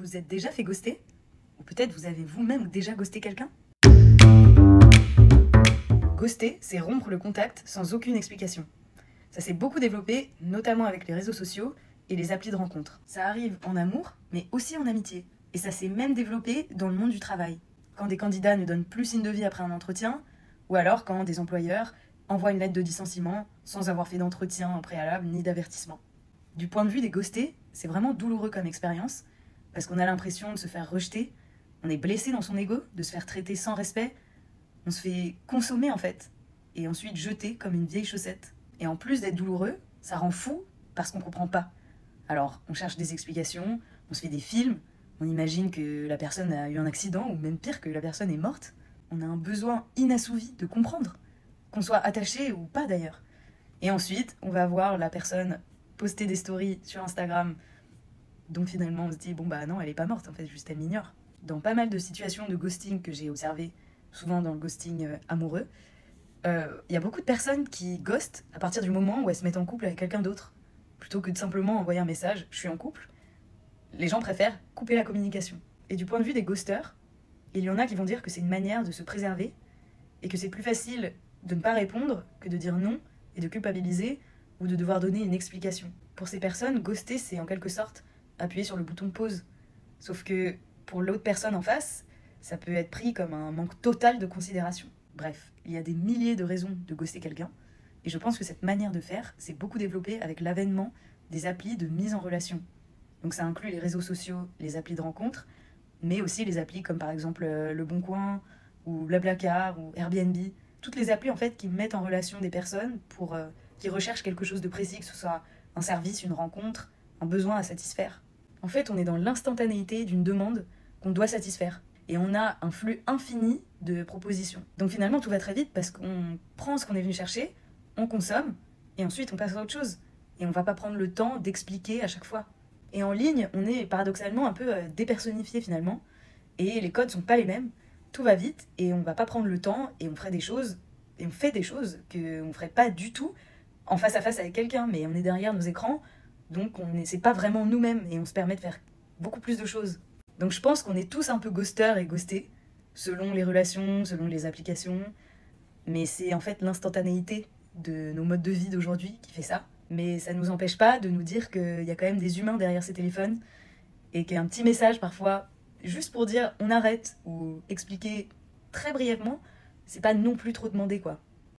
vous êtes déjà fait ghoster? Ou peut-être vous avez vous-même déjà ghosté quelqu'un? Ghoster, c'est rompre le contact sans aucune explication. Ça s'est beaucoup développé, notamment avec les réseaux sociaux et les applis de rencontres. Ça arrive en amour, mais aussi en amitié. Et ça s'est même développé dans le monde du travail. Quand des candidats ne donnent plus signe de vie après un entretien, ou alors quand des employeurs envoient une lettre de licenciement sans avoir fait d'entretien en préalable ni d'avertissement. Du point de vue des ghostés, c'est vraiment douloureux comme expérience, parce qu'on a l'impression de se faire rejeter, on est blessé dans son ego, de se faire traiter sans respect, on se fait consommer en fait, et ensuite jeter comme une vieille chaussette. Et en plus d'être douloureux, ça rend fou parce qu'on comprend pas. Alors on cherche des explications, on se fait des films, on imagine que la personne a eu un accident, ou même pire, que la personne est morte. On a un besoin inassouvi de comprendre, qu'on soit attaché ou pas d'ailleurs. Et ensuite, on va voir la personne poster des stories sur Instagram, donc finalement on se dit, bon bah non, elle est pas morte en fait, juste elle m'ignore. Dans pas mal de situations de ghosting que j'ai observées, souvent dans le ghosting amoureux, y a beaucoup de personnes qui ghostent à partir du moment où elles se mettent en couple avec quelqu'un d'autre. Plutôt que de simplement envoyer un message, je suis en couple, les gens préfèrent couper la communication. Et du point de vue des ghosters, il y en a qui vont dire que c'est une manière de se préserver et que c'est plus facile de ne pas répondre que de dire non et de culpabiliser ou de devoir donner une explication. Pour ces personnes, ghoster, c'est en quelque sorte appuyer sur le bouton pause. Sauf que pour l'autre personne en face, ça peut être pris comme un manque total de considération. Bref, il y a des milliers de raisons de ghoster quelqu'un, et je pense que cette manière de faire s'est beaucoup développée avec l'avènement des applis de mise en relation. Donc ça inclut les réseaux sociaux, les applis de rencontres, mais aussi les applis comme par exemple Le Bon Coin, ou Blablacar, ou Airbnb. Toutes les applis en fait qui mettent en relation des personnes qui recherchent quelque chose de précis, que ce soit un service, une rencontre, un besoin à satisfaire. En fait, on est dans l'instantanéité d'une demande qu'on doit satisfaire. Et on a un flux infini de propositions. Donc finalement, tout va très vite parce qu'on prend ce qu'on est venu chercher, on consomme, et ensuite on passe à autre chose. Et on va pas prendre le temps d'expliquer à chaque fois. Et en ligne, on est paradoxalement un peu dépersonnifié finalement, et les codes sont pas les mêmes, tout va vite, et on va pas prendre le temps, et on fait des choses qu'on ferait pas du tout en face à face avec quelqu'un, mais on est derrière nos écrans, donc c'est pas vraiment nous-mêmes, et on se permet de faire beaucoup plus de choses. Donc je pense qu'on est tous un peu ghosters et ghostés, selon les relations, selon les applications, mais c'est en fait l'instantanéité de nos modes de vie d'aujourd'hui qui fait ça. Mais ça ne nous empêche pas de nous dire qu'il y a quand même des humains derrière ces téléphones, et qu'un petit message parfois, juste pour dire on arrête, ou expliquer très brièvement, c'est pas non plus trop demandé quoi.